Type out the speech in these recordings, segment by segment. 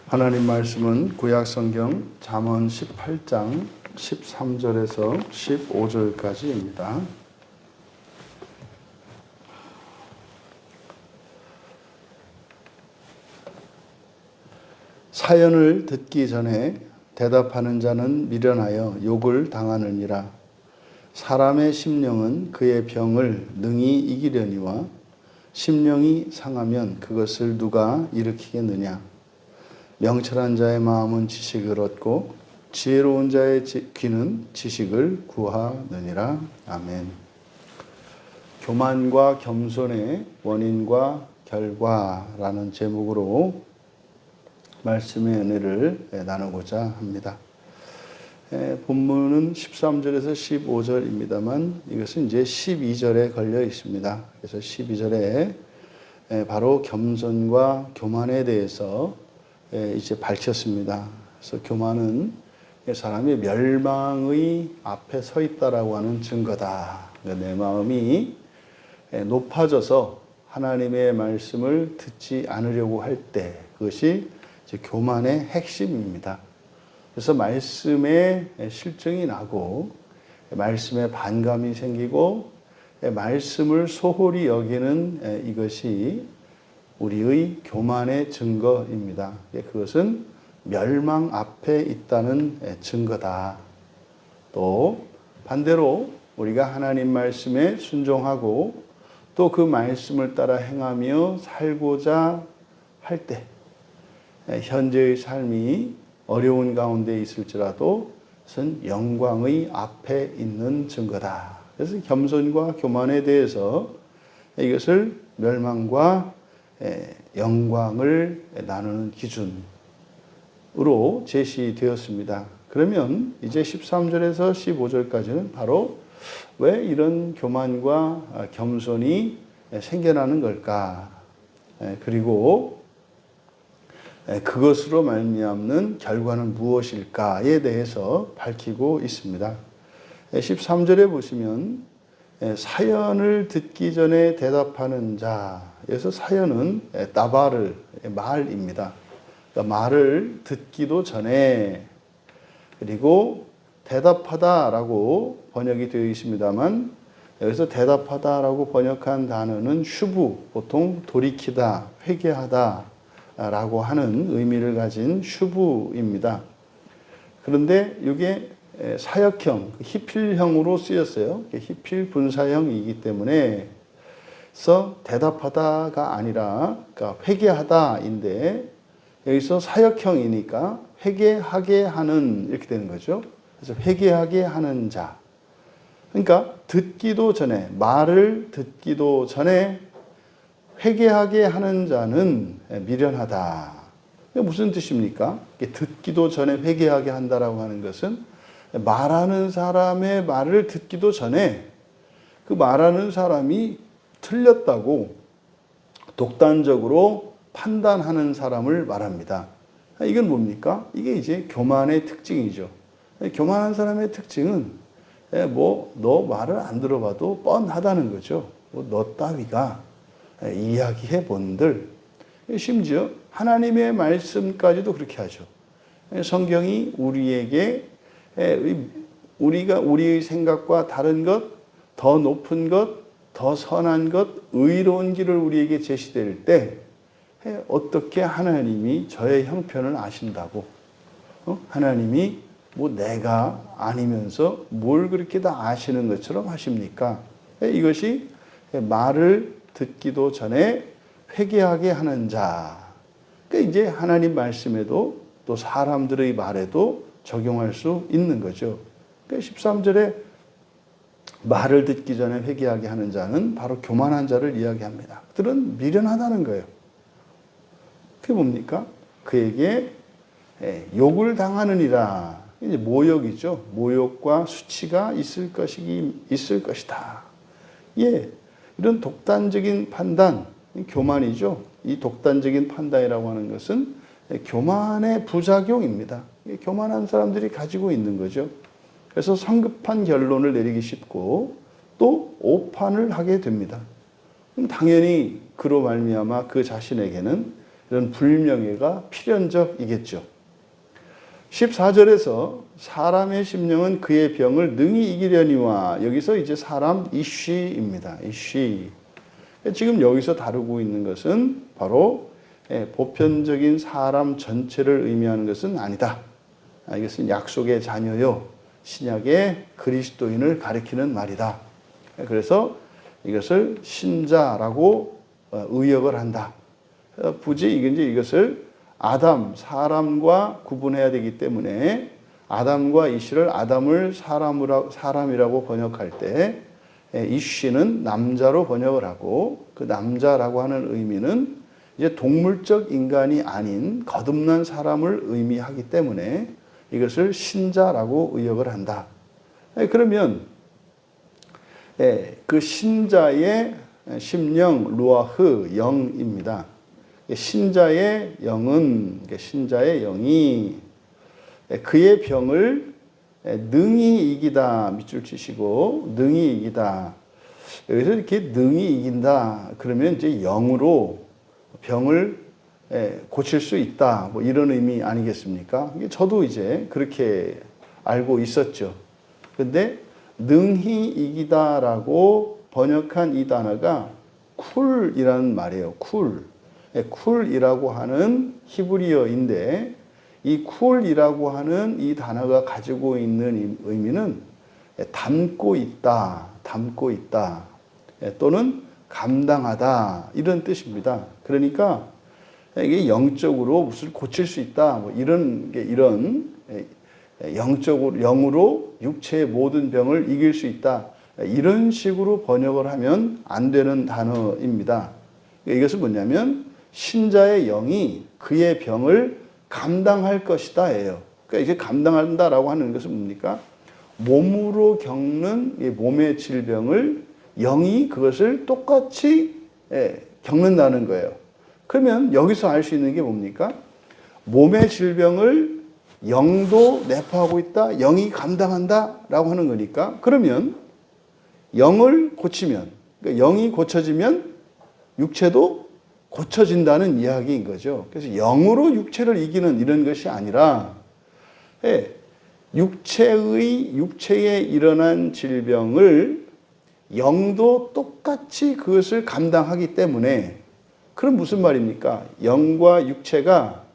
하나님 말씀은 구약성경 잠언 18장 13절에서 15절까지입니다. 사연을 듣기 전에 대답하는 자는 미련하여 욕을 당하느니라. 사람의 심령은 그의 병을 능히 이기려니와 심령이 상하면 그것을 누가 일으키겠느냐. 명철한 자의 마음은 지식을 얻고 지혜로운 자의 귀는 지식을 구하느니라. 아멘. 교만과 겸손의 원인과 결과라는 제목으로 말씀의 은혜를 나누고자 합니다. 본문은 13절에서 15절입니다만 이것은 이제 12절에 걸려 있습니다. 그래서 12절에 바로 겸손과 교만에 대해서 이제 밝혔습니다. 그래서 교만은 사람이 멸망의 앞에 서 있다라고 하는 증거다. 내 마음이 높아져서 하나님의 말씀을 듣지 않으려고 할 때 그것이 이제 교만의 핵심입니다. 그래서 말씀에 실증이 나고 말씀에 반감이 생기고 말씀을 소홀히 여기는 이것이 우리의 교만의 증거입니다. 그것은 멸망 앞에 있다는 증거다. 또 반대로 우리가 하나님 말씀에 순종하고 또 그 말씀을 따라 행하며 살고자 할 때 현재의 삶이 어려운 가운데 있을지라도 그것은 영광의 앞에 있는 증거다. 그래서 겸손과 교만에 대해서 이것을 멸망과 영광을 나누는 기준으로 제시되었습니다. 그러면 이제 13절에서 15절까지는 바로 왜 이런 교만과 겸손이 생겨나는 걸까? 그리고 그것으로 말미암는 결과는 무엇일까에 대해서 밝히고 있습니다. 13절에 보시면 사연을 듣기 전에 대답하는 자, 그래서 사연은 따바르, 말입니다. 그러니까 말을 듣기도 전에, 그리고 대답하다라고 번역이 되어 있습니다만 여기서 대답하다라고 번역한 단어는 슈부, 보통 돌이키다, 회개하다 라고 하는 의미를 가진 슈부입니다. 그런데 이게 사역형, 히필형으로 쓰였어요. 히필 분사형이기 때문에 그래서 대답하다가 아니라 그러니까 회개하다인데 여기서 사역형이니까 회개하게 하는 이렇게 되는 거죠. 그래서 회개하게 하는 자. 그러니까 듣기도 전에, 말을 듣기도 전에 회개하게 하는 자는 미련하다. 무슨 뜻입니까? 듣기도 전에 회개하게 한다라고 하는 것은 말하는 사람의 말을 듣기도 전에 그 말하는 사람이 틀렸다고 독단적으로 판단하는 사람을 말합니다. 이건 뭡니까? 이게 이제 교만의 특징이죠. 교만한 사람의 특징은 너 말을 안 들어봐도 뻔하다는 거죠. 너 따위가 이야기해 본들, 심지어 하나님의 말씀까지도 그렇게 하죠. 성경이 우리에게 우리가 우리의 생각과 다른 것, 더 높은 것, 더 선한 것, 의로운 길을 우리에게 제시될 때 어떻게 하나님이 저의 형편을 아신다고 하나님이 내가 아니면서 뭘 그렇게 다 아시는 것처럼 하십니까? 이것이 말을 듣기도 전에 회개하게 하는 자. 그러니까 이제 하나님 말씀에도 또 사람들의 말에도 적용할 수 있는 거죠. 그러니까 13절에 말을 듣기 전에 회개하게 하는 자는 바로 교만한 자를 이야기합니다. 그들은 미련하다는 거예요. 그게 뭡니까? 그에게 욕을 당하느니라. 이제 모욕이죠. 모욕과 수치가 있을 것이다. 이런 독단적인 판단, 교만이죠. 이 독단적인 판단이라고 하는 것은 교만의 부작용입니다. 교만한 사람들이 가지고 있는 거죠. 그래서 성급한 결론을 내리기 쉽고 또 오판을 하게 됩니다. 그럼 당연히 그로 말미암아 그 자신에게는 이런 불명예가 필연적이겠죠. 14절에서 사람의 심령은 그의 병을 능히 이기려니와, 여기서 이제 사람 이쉬입니다. 이쉬. 지금 여기서 다루고 있는 것은 바로 보편적인 사람 전체를 의미하는 것은 아니다. 이것은 약속의 자녀요, 신약의 그리스도인을 가리키는 말이다. 그래서 이것을 신자라고 의역을 한다. 굳이 이것을 아담, 사람과 구분해야 되기 때문에 아담과 이씨를 아담을 사람이라고 번역할 때 이씨는 남자로 번역을 하고, 그 남자라고 하는 의미는 이제 동물적 인간이 아닌 거듭난 사람을 의미하기 때문에 이것을 신자라고 의역을 한다. 그러면 그 신자의 심령, 루아흐, 영입니다. 신자의 영은, 신자의 영이 그의 병을 능히 이기다, 밑줄 치시고 능히 이기다. 여기서 이렇게 능히 이긴다 그러면 이제 영으로 병을 고칠 수 있다, 뭐 이런 의미 아니겠습니까? 저도 이제 그렇게 알고 있었죠. 근데 능히 이기다라고 번역한 이 단어가 쿨이라는 말이에요. 쿨이라고 하는 히브리어인데, 이 쿨이라고 하는 이 단어가 가지고 있는 의미는 담고 있다, 또는 감당하다, 이런 뜻입니다. 그러니까 이게 영적으로 무엇을 고칠 수 있다, 뭐 이런 영으로 육체의 모든 병을 이길 수 있다, 이런 식으로 번역을 하면 안 되는 단어입니다. 이것은 뭐냐면 신자의 영이 그의 병을 감당할 것이다 예요. 그러니까 이게 감당한다라고 하는 것은 뭡니까? 몸으로 겪는 몸의 질병을 영이 그것을 똑같이 겪는다는 거예요. 그러면 여기서 알 수 있는 게 뭡니까? 몸의 질병을 영도 내포하고 있다, 영이 감당한다라고 하는 거니까, 그러면 영을 고치면, 그러니까 영이 고쳐지면 육체도 고쳐진다는 이야기인 거죠. 그래서 영으로 육체를 이기는 이런 것이 아니라 육체에 일어난 질병을 영도 똑같이 그것을 감당하기 때문에, 그럼 무슨 말입니까? 영과 육체가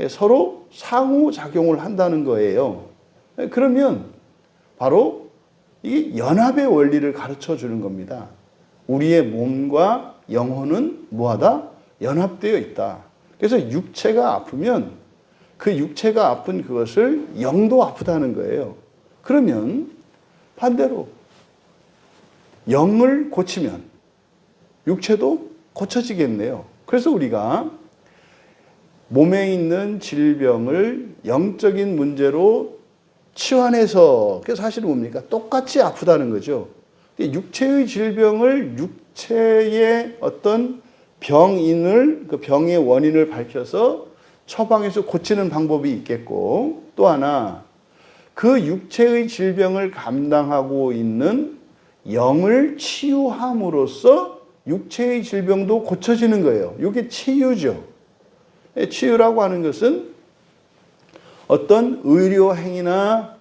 서로 상호작용을 한다는 거예요. 그러면 바로 이 연합의 원리를 가르쳐 주는 겁니다. 우리의 몸과 영혼은 뭐하다? 연합되어 있다. 그래서 육체가 아프면 그 육체가 아픈 그것을 영도 아프다는 거예요. 그러면 반대로 영을 고치면 육체도 고쳐지겠네요. 그래서 우리가 몸에 있는 질병을 영적인 문제로 치환해서, 그게 사실은 뭡니까? 똑같이 아프다는 거죠. 육체의 질병을 육체의 어떤 병인을, 그 병의 원인을 밝혀서 처방해서 고치는 방법이 있겠고, 또 하나 그 육체의 질병을 감당하고 있는 영을 치유함으로써 육체의 질병도 고쳐지는 거예요. 이게 치유죠. 치유라고 하는 것은 어떤 의료 행위나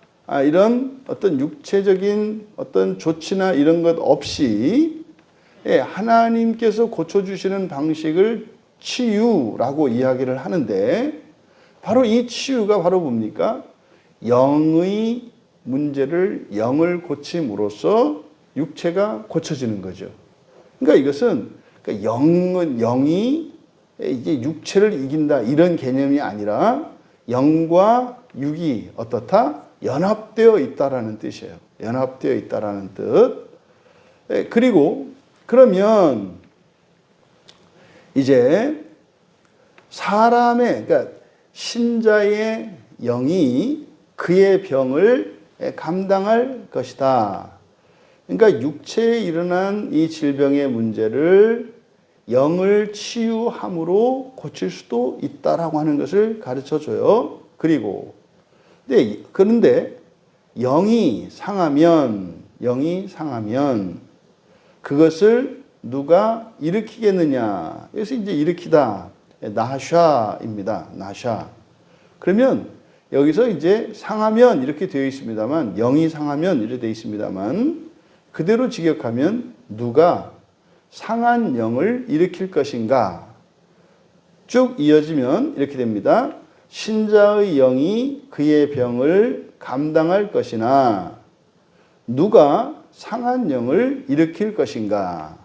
이런 어떤 육체적인 어떤 조치나 이런 것 없이 하나님께서 고쳐주시는 방식을 치유라고 이야기를 하는데, 바로 이 치유가 바로 뭡니까? 영의 문제를 영을 고침으로써 육체가 고쳐지는 거죠. 그러니까 이것은 영이 이제 육체를 이긴다 이런 개념이 아니라 영과 육이 어떻다? 연합되어 있다라는 뜻이에요. 연합되어 있다라는 뜻. 그리고 그러면 이제 사람의, 그러니까 신자의 영이 그의 병을 감당할 것이다. 그러니까 육체에 일어난 이 질병의 문제를 영을 치유함으로 고칠 수도 있다라고 하는 것을 가르쳐 줘요. 그런데 영이 상하면 그것을 누가 일으키겠느냐? 그래서 이제 일으키다. 나샤입니다. 나샤. 그러면 여기서 이제 상하면 이렇게 되어 있습니다만, 영이 상하면 이렇게 되어 있습니다만, 그대로 직역하면 누가 상한 영을 일으킬 것인가? 쭉 이어지면 이렇게 됩니다. 신자의 영이 그의 병을 감당할 것이나 누가 상한 영을 일으킬 것인가?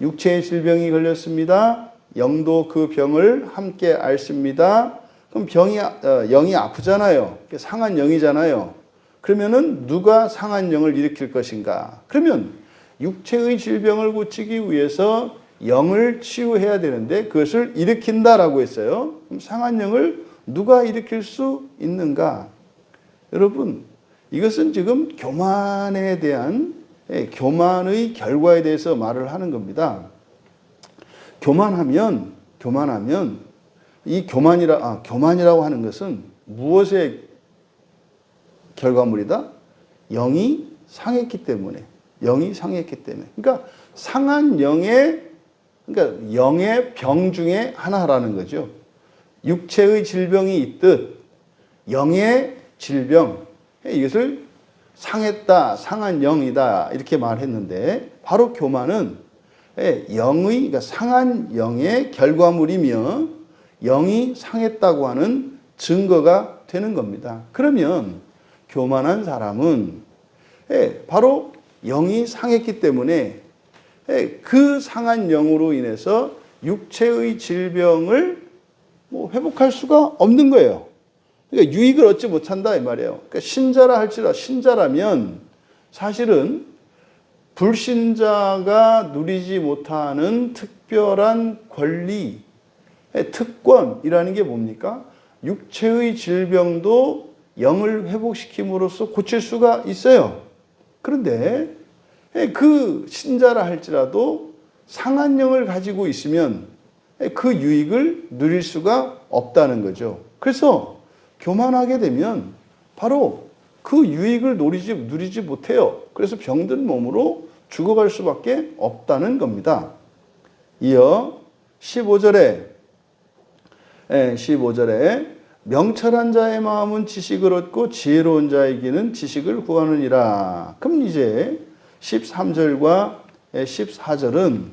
육체의 질병이 걸렸습니다. 영도 그 병을 함께 앓습니다. 그럼 영이 아프잖아요. 상한 영이잖아요. 그러면은 누가 상한 영을 일으킬 것인가? 그러면 육체의 질병을 고치기 위해서 영을 치유해야 되는데 그것을 일으킨다라고 했어요. 그럼 상한 영을 누가 일으킬 수 있는가? 여러분, 이것은 지금 교만에 대한 교만의 결과에 대해서 말을 하는 겁니다. 교만하면 이 교만이라고 하는 것은 무엇의 결과물이다? 영이 상했기 때문에. 그러니까 상한 영의 병 중에 하나라는 거죠. 육체의 질병이 있듯 영의 질병, 이것을 상했다, 상한 영이다 이렇게 말했는데, 바로 교만은 그러니까 상한 영의 결과물이며 영이 상했다고 하는 증거가 되는 겁니다. 그러면 교만한 사람은 바로 영이 상했기 때문에 그 상한 영으로 인해서 육체의 질병을 회복할 수가 없는 거예요. 그러니까 유익을 얻지 못한다 이 말이에요. 그러니까 신자라 할지라도, 신자라면 사실은 불신자가 누리지 못하는 특별한 권리, 특권이라는 게 뭡니까? 육체의 질병도 영을 회복시킴으로써 고칠 수가 있어요. 그런데 그 신자라 할지라도 상한 영을 가지고 있으면 그 유익을 누릴 수가 없다는 거죠. 그래서 교만하게 되면 바로 그 유익을 누리지 못해요. 그래서 병든 몸으로 죽어갈 수밖에 없다는 겁니다. 이어 15절에 명철한 자의 마음은 지식을 얻고 지혜로운 자의 귀는 지식을 구하느니라. 그럼 이제 13절과 14절은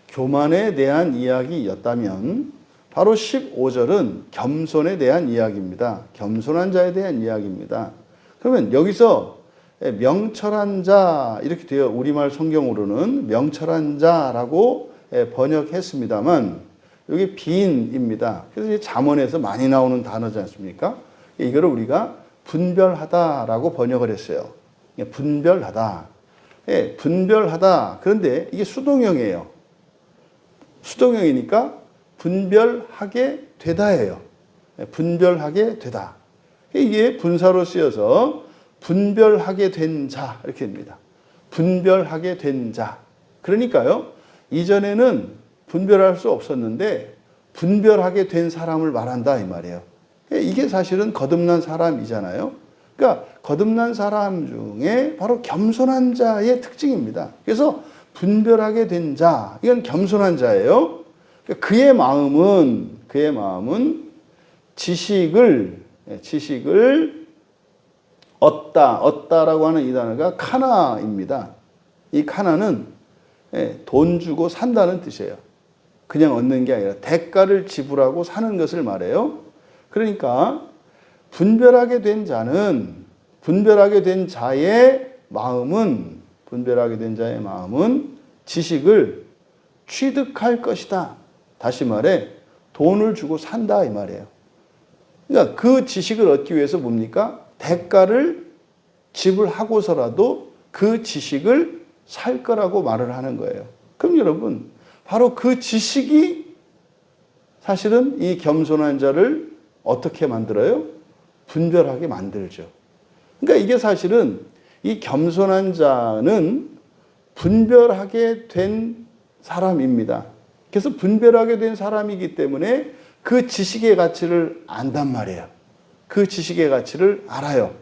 교만에 대한 이야기였다면 바로 15절은 겸손에 대한 이야기입니다. 겸손한 자에 대한 이야기입니다. 그러면 여기서 명철한 자 이렇게 되어 우리말 성경으로는 명철한 자라고 번역했습니다만 여기 비인입니다. 그래서 잠언에서 많이 나오는 단어지 않습니까? 이거를 우리가 분별하다라고 번역을 했어요. 분별하다. 분별하다. 그런데 이게 수동형이에요. 수동형이니까 분별하게 되다예요. 분별하게 되다. 이게 분사로 쓰여서 분별하게 된 자 이렇게 됩니다. 분별하게 된 자. 그러니까요. 이전에는 분별할 수 없었는데 분별하게 된 사람을 말한다 이 말이에요. 이게 사실은 거듭난 사람이잖아요. 그러니까 거듭난 사람 중에 바로 겸손한 자의 특징입니다. 그래서 분별하게 된 자, 이건 겸손한 자예요. 그의 마음은 지식을 얻다라고 하는 이 단어가 카나입니다. 이 카나는 돈 주고 산다는 뜻이에요. 그냥 얻는 게 아니라 대가를 지불하고 사는 것을 말해요. 그러니까 분별하게 된 자의 마음은 지식을 취득할 것이다. 다시 말해 돈을 주고 산다 이 말이에요. 그러니까 그 지식을 얻기 위해서 뭡니까? 대가를 지불하고서라도 그 지식을 살 거라고 말을 하는 거예요. 그럼 여러분, 바로 그 지식이 사실은 이 겸손한 자를 어떻게 만들어요? 분별하게 만들죠. 그러니까 이게 사실은 이 겸손한 자는 분별하게 된 사람입니다. 그래서 분별하게 된 사람이기 때문에 그 지식의 가치를 안단 말이에요. 그 지식의 가치를 알아요.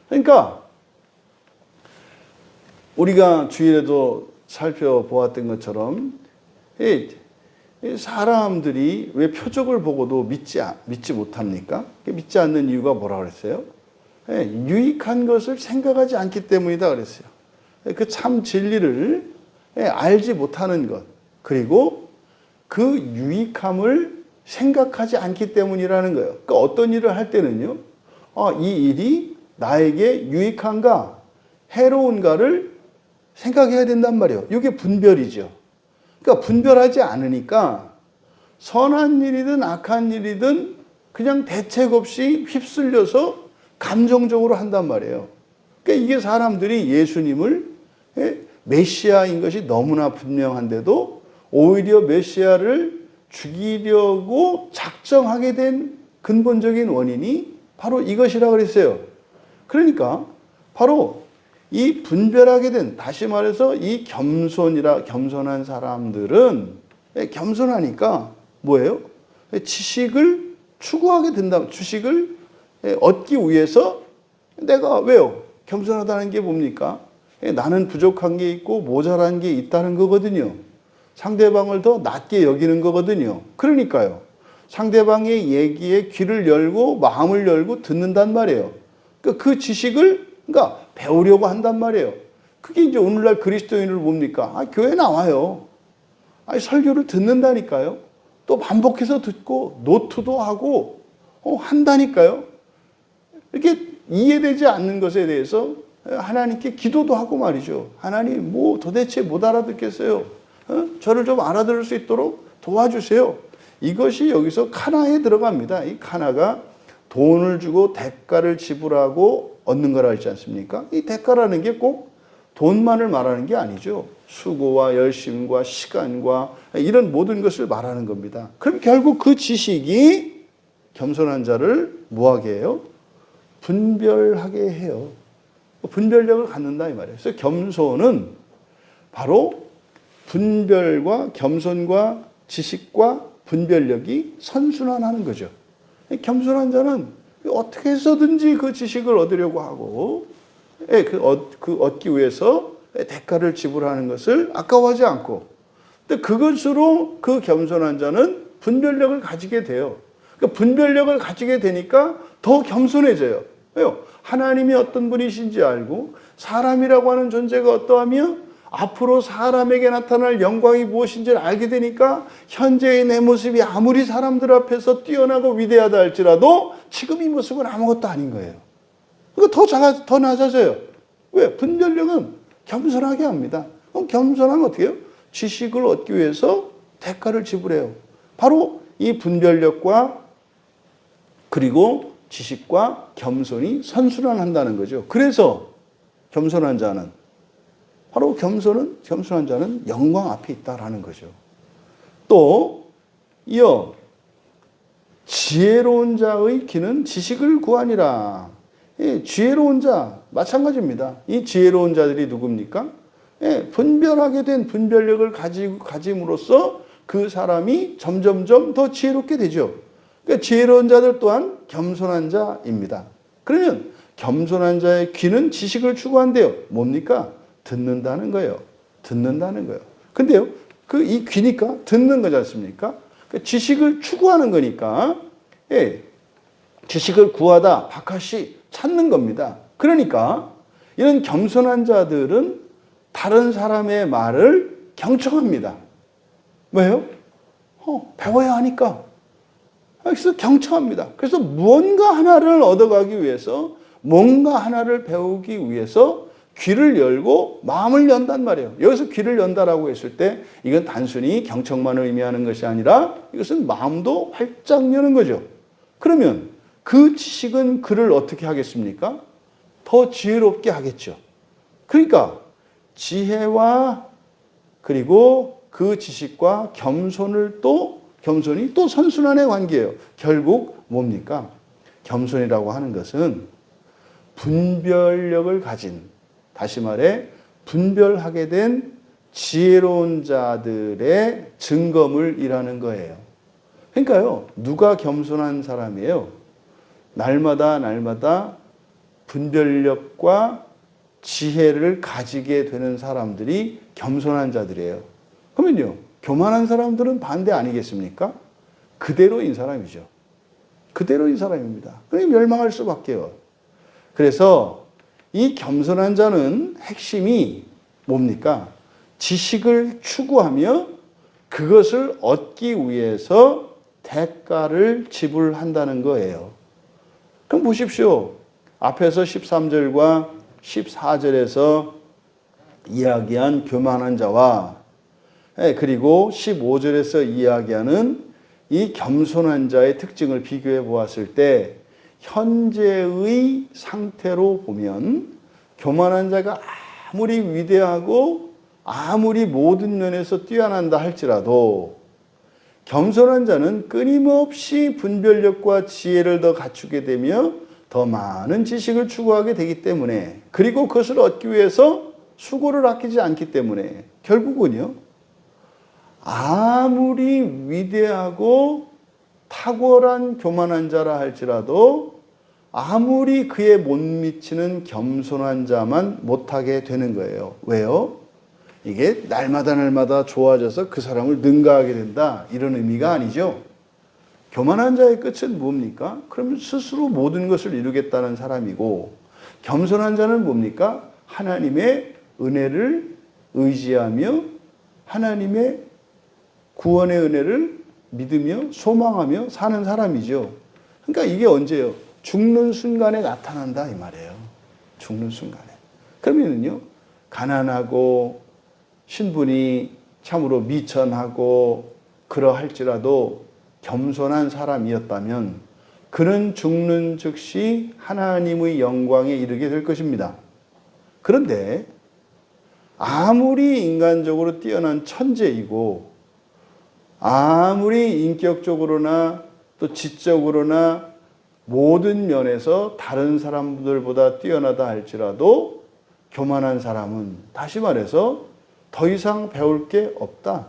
그러니까 우리가 주일에도 살펴보았던 것처럼 사람들이 왜 표적을 보고도 믿지 못합니까? 믿지 않는 이유가 뭐라 그랬어요? 유익한 것을 생각하지 않기 때문이다 그랬어요. 그 참 진리를 알지 못하는 것, 그리고 그 유익함을 생각하지 않기 때문이라는 거예요. 그러니까 어떤 일을 할 때는요, 이 일이 나에게 유익한가, 해로운가를 생각해야 된단 말이에요. 이게 분별이죠. 그러니까 분별하지 않으니까 선한 일이든 악한 일이든 그냥 대책 없이 휩쓸려서 감정적으로 한단 말이에요. 그러니까 이게 사람들이 예수님을 메시아인 것이 너무나 분명한데도 오히려 메시아를 죽이려고 작정하게 된 근본적인 원인이 바로 이것이라 그랬어요. 그러니까 바로 이 분별하게 된, 다시 말해서 이 겸손한 사람들은 겸손하니까 뭐예요? 지식을 추구하게 된다. 지식을 얻기 위해서 내가 왜요? 겸손하다는 게 뭡니까? 나는 부족한 게 있고 모자란 게 있다는 거거든요. 상대방을 더 낮게 여기는 거거든요. 그러니까요. 상대방의 얘기에 귀를 열고 마음을 열고 듣는단 말이에요. 그러니까 그 지식을 배우려고 한단 말이에요. 그게 이제 오늘날 그리스도인을 뭡니까? 교회 나와요. 설교를 듣는다니까요. 또 반복해서 듣고 노트도 하고 한다니까요. 이렇게 이해되지 않는 것에 대해서 하나님께 기도도 하고 말이죠. 하나님 도대체 못 알아듣겠어요. 저를 좀 알아들을 수 있도록 도와주세요. 이것이 여기서 카나에 들어갑니다. 이 카나가 돈을 주고 대가를 지불하고 얻는 거라 했지 않습니까? 이 대가라는 게 꼭 돈만을 말하는 게 아니죠. 수고와 열심과 시간과 이런 모든 것을 말하는 겁니다. 그럼 결국 그 지식이 겸손한 자를 뭐하게 해요? 분별하게 해요. 분별력을 갖는다 이 말이에요. 그래서 겸손은 바로 분별과 겸손과 지식과 분별력이 선순환하는 거죠. 겸손한 자는 어떻게 해서든지 그 지식을 얻으려고 하고 그 얻기 위해서 대가를 지불하는 것을 아까워하지 않고, 근데 그것으로 그 겸손한 자는 분별력을 가지게 돼요. 그러니까 분별력을 가지게 되니까 더 겸손해져요. 왜요? 하나님이 어떤 분이신지 알고 사람이라고 하는 존재가 어떠하며 앞으로 사람에게 나타날 영광이 무엇인지를 알게 되니까 현재의 내 모습이 아무리 사람들 앞에서 뛰어나고 위대하다 할지라도 지금 이 모습은 아무것도 아닌 거예요. 그러니까 더 낮아져요. 왜? 분별력은 겸손하게 합니다. 그럼 겸손하면 어떻게 해요? 지식을 얻기 위해서 대가를 지불해요. 바로 이 분별력과 그리고 지식과 겸손이 선순환한다는 거죠. 그래서 겸손한 자는 바로 겸손한 자는 영광 앞에 있다라는 거죠. 또 이어 지혜로운 자의 귀는 지식을 구하니라. 지혜로운 자 마찬가지입니다. 이 지혜로운 자들이 누굽니까? 분별하게 된 분별력을 가짐으로써 그 사람이 점점점 더 지혜롭게 되죠. 그러니까 지혜로운 자들 또한 겸손한 자입니다. 그러면 겸손한 자의 귀는 지식을 추구한대요. 뭡니까? 듣는다는 거예요. 듣는다는 거예요. 근데요, 이 귀니까 듣는 거지 않습니까? 그러니까 지식을 추구하는 거니까, 지식을 구하다, 바카시 찾는 겁니다. 그러니까 이런 겸손한 자들은 다른 사람의 말을 경청합니다. 왜요? 배워야 하니까. 그래서 경청합니다. 그래서 무언가 하나를 얻어가기 위해서, 뭔가 하나를 배우기 위해서 귀를 열고 마음을 연단 말이에요. 여기서 귀를 연다라고 했을 때 이건 단순히 경청만을 의미하는 것이 아니라 이것은 마음도 활짝 여는 거죠. 그러면 그 지식은 그를 어떻게 하겠습니까? 더 지혜롭게 하겠죠. 그러니까 지혜와 그리고 그 지식과 겸손이 또 선순환의 관계예요. 결국 뭡니까? 겸손이라고 하는 것은 분별력을 가진, 다시 말해 분별하게 된 지혜로운 자들의 증거물 이라는 거예요. 그러니까요, 누가 겸손한 사람이에요? 날마다 분별력과 지혜를 가지게 되는 사람들이 겸손한 자들이에요. 그러면요, 교만한 사람들은 반대 아니겠습니까? 그대로인 사람이죠. 그대로인 사람입니다. 그게 멸망할 수밖에요. 그래서 이 겸손한 자는 핵심이 뭡니까? 지식을 추구하며 그것을 얻기 위해서 대가를 지불한다는 거예요. 그럼 보십시오. 앞에서 13절과 14절에서 이야기한 교만한 자와 그리고 15절에서 이야기하는 이 겸손한 자의 특징을 비교해 보았을 때 현재의 상태로 보면 교만한 자가 아무리 위대하고 아무리 모든 면에서 뛰어난다 할지라도 겸손한 자는 끊임없이 분별력과 지혜를 더 갖추게 되며 더 많은 지식을 추구하게 되기 때문에 그리고 그것을 얻기 위해서 수고를 아끼지 않기 때문에 결국은요 아무리 위대하고 탁월한 교만한 자라 할지라도 아무리 그에 못 미치는 겸손한 자만 못하게 되는 거예요. 왜요? 이게 날마다 좋아져서 그 사람을 능가하게 된다 이런 의미가 아니죠. 교만한 자의 끝은 뭡니까? 그러면 스스로 모든 것을 이루겠다는 사람이고 겸손한 자는 뭡니까? 하나님의 은혜를 의지하며 하나님의 구원의 은혜를 믿으며 소망하며 사는 사람이죠. 그러니까 이게 언제요? 죽는 순간에 나타난다 이 말이에요. 죽는 순간에. 그러면은요 가난하고 신분이 참으로 미천하고 그러할지라도 겸손한 사람이었다면 그는 죽는 즉시 하나님의 영광에 이르게 될 것입니다. 그런데 아무리 인간적으로 뛰어난 천재이고 아무리 인격적으로나 또 지적으로나 모든 면에서 다른 사람들보다 뛰어나다 할지라도 교만한 사람은 다시 말해서 더 이상 배울 게 없다.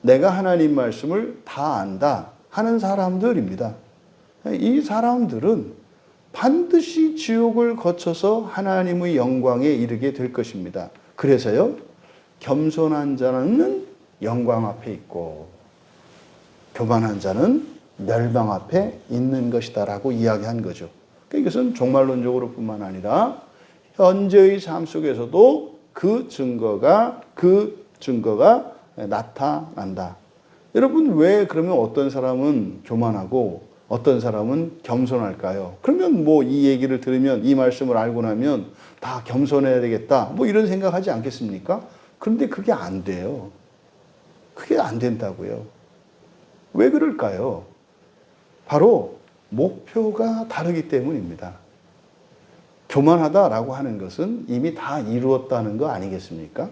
내가 하나님 말씀을 다 안다 하는 사람들입니다. 이 사람들은 반드시 지옥을 거쳐서 하나님의 영광에 이르게 될 것입니다. 그래서요, 겸손한 자는 영광 앞에 있고 교만한 자는 멸망 앞에 있는 것이다라고 이야기한 거죠. 이것은 종말론적으로 뿐만 아니라 현재의 삶 속에서도 그 증거가 나타난다. 여러분 왜 그러면 어떤 사람은 교만하고 어떤 사람은 겸손할까요? 그러면 뭐 이 얘기를 들으면 이 말씀을 알고 나면 다 겸손해야 되겠다. 뭐 이런 생각하지 않겠습니까? 그런데 그게 안 돼요. 그게 안 된다고요. 왜 그럴까요? 바로 목표가 다르기 때문입니다. 교만하다라고 하는 것은 이미 다 이루었다는 거 아니겠습니까?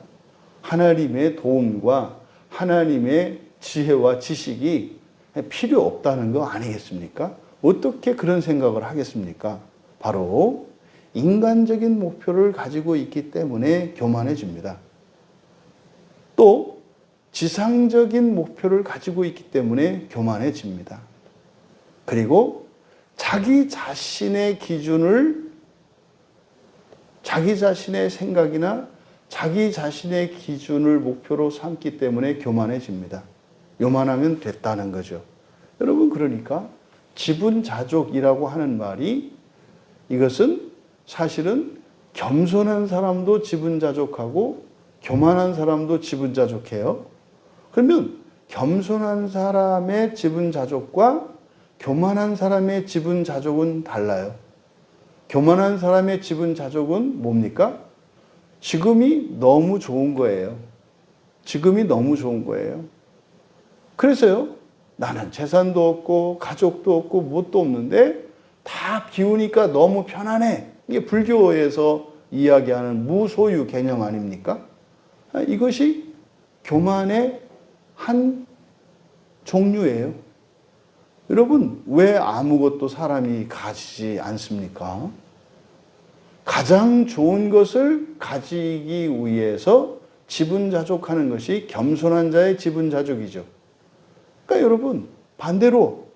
하나님의 도움과 하나님의 지혜와 지식이 필요 없다는 거 아니겠습니까? 어떻게 그런 생각을 하겠습니까? 바로 인간적인 목표를 가지고 있기 때문에 교만해집니다. 또 지상적인 목표를 가지고 있기 때문에 교만해집니다. 그리고 자기 자신의 기준을 자기 자신의 생각이나 자기 자신의 기준을 목표로 삼기 때문에 교만해집니다. 요만하면 됐다는 거죠. 여러분 그러니까 지분자족이라고 하는 말이 이것은 사실은 겸손한 사람도 지분자족하고 교만한 사람도 지분자족해요. 그러면 겸손한 사람의 지분자족과 교만한 사람의 지분자족은 달라요. 교만한 사람의 지분자족은 뭡니까? 지금이 너무 좋은 거예요. 지금이 너무 좋은 거예요. 그래서요, 나는 재산도 없고 가족도 없고 뭣도 없는데 다 비우니까 너무 편안해. 이게 불교에서 이야기하는 무소유 개념 아닙니까? 이것이 교만의 한 종류예요. 여러분, 왜 아무것도 사람이 가지지 않습니까? 가장 좋은 것을 가지기 위해서 지분자족하는 것이 겸손한 자의 지분자족이죠. 그러니까 여러분, 반대로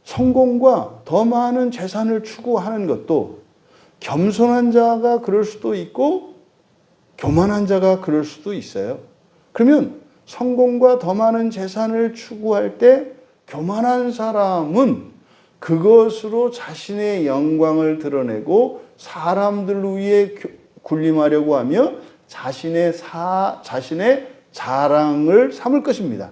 성공과 더 많은 재산을 추구하는 것도 겸손한 자가 그럴 수도 있고 교만한 자가 그럴 수도 있어요. 그러면 성공과 더 많은 재산을 추구할 때 교만한 사람은 그것으로 자신의 영광을 드러내고 사람들 위에 군림하려고 하며 자신의 자랑을 삼을 것입니다.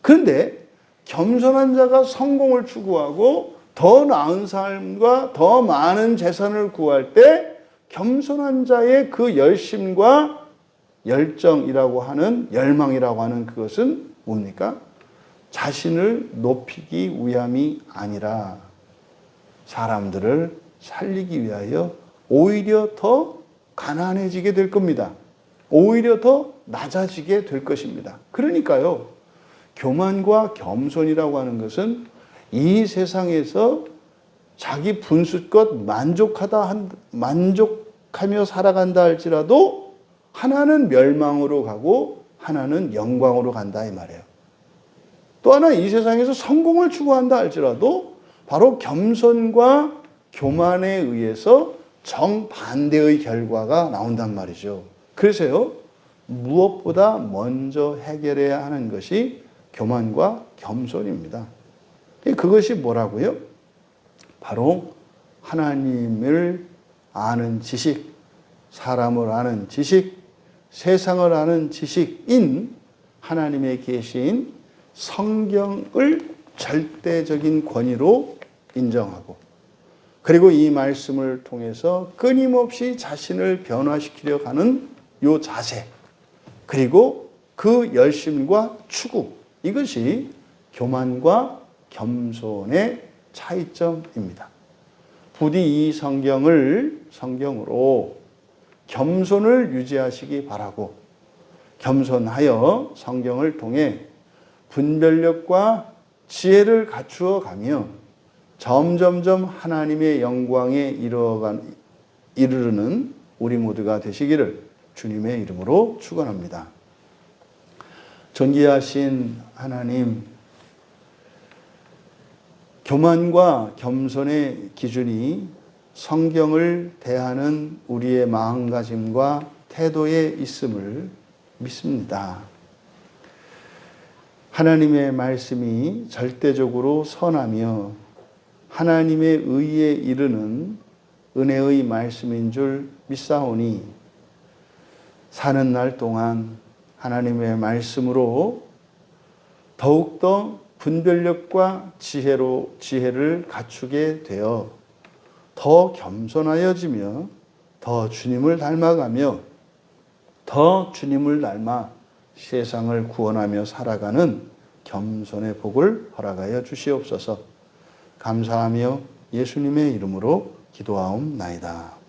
그런데 겸손한 자가 성공을 추구하고 더 나은 삶과 더 많은 재산을 구할 때 겸손한 자의 그 열심과 열정이라고 하는, 열망이라고 하는 그것은 뭡니까? 자신을 높이기 위함이 아니라 사람들을 살리기 위하여 오히려 더 가난해지게 될 겁니다. 오히려 더 낮아지게 될 것입니다. 그러니까요, 교만과 겸손이라고 하는 것은 이 세상에서 자기 분수껏 만족하며 살아간다 할지라도 하나는 멸망으로 가고 하나는 영광으로 간다 이 말이에요. 또 하나 이 세상에서 성공을 추구한다 할지라도 바로 겸손과 교만에 의해서 정반대의 결과가 나온단 말이죠. 그래서요, 무엇보다 먼저 해결해야 하는 것이 교만과 겸손입니다. 그것이 뭐라고요? 바로 하나님을 아는 지식, 사람을 아는 지식, 세상을 아는 지식인 하나님의 계시인 성경을 절대적인 권위로 인정하고, 그리고 이 말씀을 통해서 끊임없이 자신을 변화시키려 하는 이 자세, 그리고 그 열심과 추구, 이것이 교만과 겸손의 차이점입니다. 부디 이 성경으로 겸손을 유지하시기 바라고, 겸손하여 성경을 통해 분별력과 지혜를 갖추어 가며 점점점 하나님의 영광에 이르르는 우리 모두가 되시기를 주님의 이름으로 축원합니다. 존귀하신 하나님, 교만과 겸손의 기준이 성경을 대하는 우리의 마음가짐과 태도에 있음을 믿습니다. 하나님의 말씀이 절대적으로 선하며 하나님의 의에 이르는 은혜의 말씀인 줄 믿사오니 사는 날 동안 하나님의 말씀으로 더욱더 분별력과 지혜를 갖추게 되어 더 겸손하여지며 더 주님을 닮아가며 더 주님을 닮아 세상을 구원하며 살아가는 겸손의 복을 허락하여 주시옵소서. 감사하며 예수님의 이름으로 기도하옵나이다.